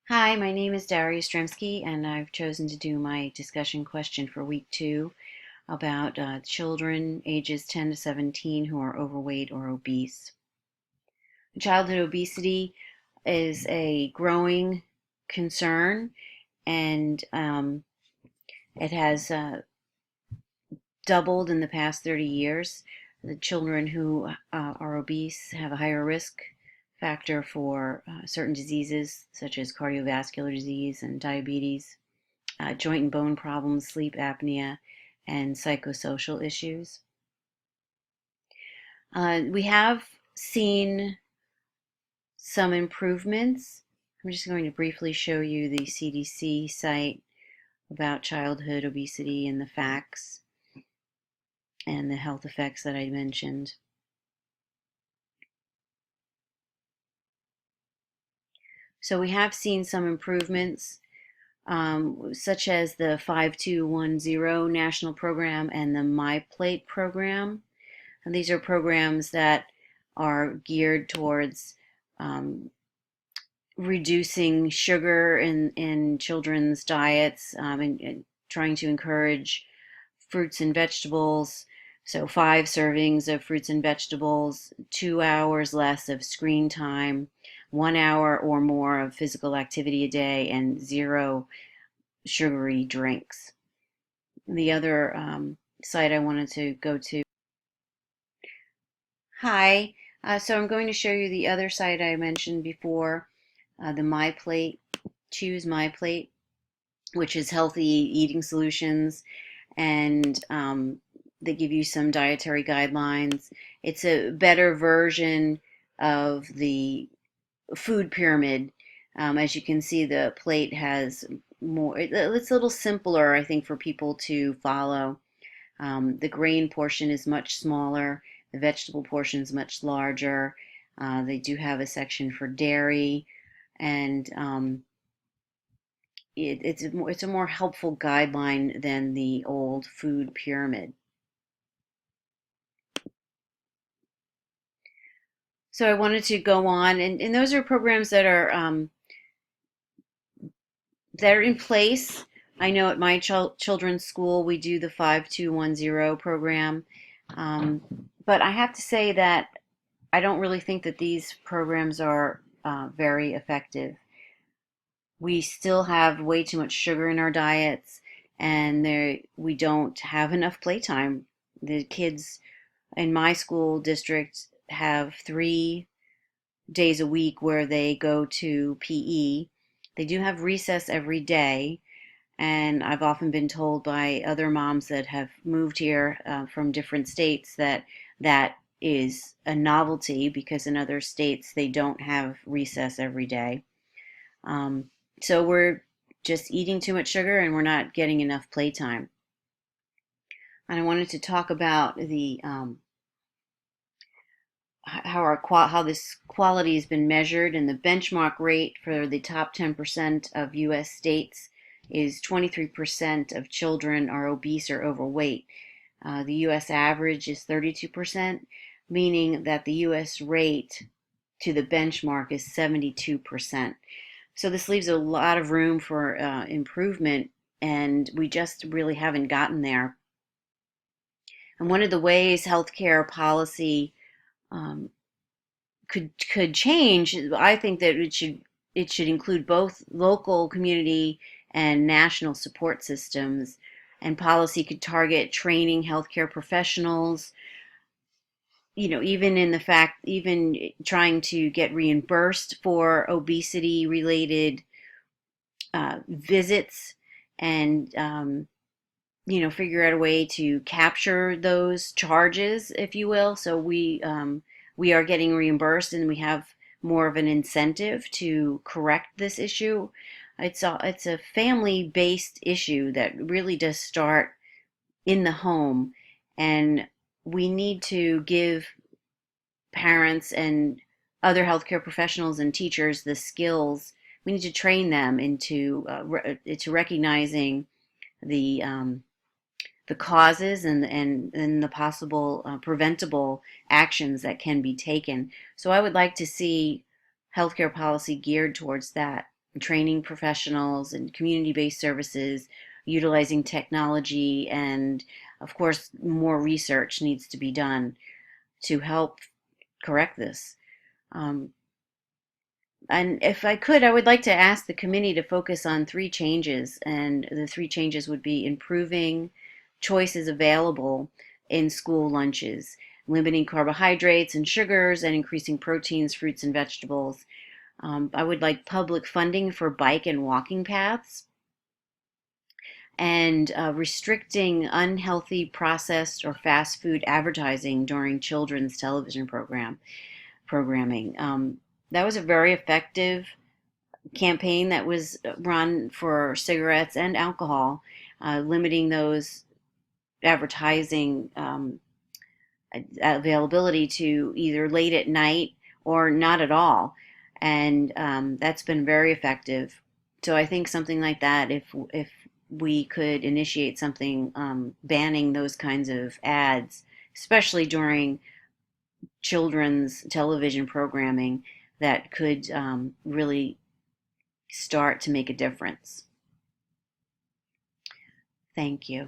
Hi, my name is Daria Stremski, and I've chosen to do my discussion question for week 2 about children ages 10 to 17 who are overweight or obese. Childhood obesity is a growing concern, and it has doubled in the past 30 years. The children who are obese have a higher risk factor for certain diseases such as cardiovascular disease and diabetes, joint and bone problems, sleep apnea, and psychosocial issues. We have seen some improvements. I'm just going to briefly show you the CDC site about childhood obesity and the facts and the health effects that I mentioned. So we have seen some improvements, such as the 5210 national program and the My Plate program. And these are programs that are geared towards reducing sugar in children's diets, and trying to encourage fruits and vegetables. So 5 servings of fruits and vegetables, 2 hours less of screen time, 1 hour or more of physical activity a day, and 0 sugary drinks. The other site I wanted to go to. Hi, so I'm going to show you the other site I mentioned before, the My Plate, Choose My Plate, which is healthy eating solutions, and they give you some dietary guidelines. It's a better version of the food pyramid. As you can see, the plate has more, it's a little simpler, I think, for people to follow. The grain portion is much smaller, the vegetable portion is much larger. They do have a section for dairy, and it's a more helpful guideline than the old food pyramid. So I wanted to go on, and those are programs that are in place. I know at my children's school we do the 5210 program, um, but I have to say that I don't really think that these programs are very effective. We still have way too much sugar in our diets, and we don't have enough playtime. The kids in my school district have 3 days a week where they go to PE. They do have recess every day, and I've often been told by other moms that have moved here from different states that that is a novelty because in other states they don't have recess every day. So we're just eating too much sugar and we're not getting enough playtime. And I wanted to talk about the how this quality has been measured, and the benchmark rate for the top 10% of U.S. states is 23% of children are obese or overweight. The U.S. average is 32%, meaning that the U.S. rate to the benchmark is 72%. So this leaves a lot of room for improvement, and we just really haven't gotten there. And one of the ways healthcare policy um, could change, I think that it should include both local, community, and national support systems. And policy could target training healthcare professionals, even trying to get reimbursed for obesity related visits, and figure out a way to capture those charges, if you will. So we are getting reimbursed, and we have more of an incentive to correct this issue. It's a family-based issue that really does start in the home, and we need to give parents and other healthcare professionals and teachers the skills. We need to train them into recognizing the the causes and the possible preventable actions that can be taken. So I would like to see healthcare policy geared towards that. training professionals and community-based services, utilizing technology, and of course, more research needs to be done to help correct this. Um, and if I could, I would like to ask the committee to focus on three changes, and the three changes would be improving choices available in school lunches, limiting carbohydrates and sugars, and increasing proteins, fruits, and vegetables. I would like public funding for bike and walking paths, and restricting unhealthy processed or fast food advertising during children's television programming. That was a very effective campaign that was run for cigarettes and alcohol, limiting those advertising availability to either late at night or not at all, and that's been very effective. So I think something like that, if we could initiate something banning those kinds of ads, especially during children's television programming, that could really start to make a difference. Thank you.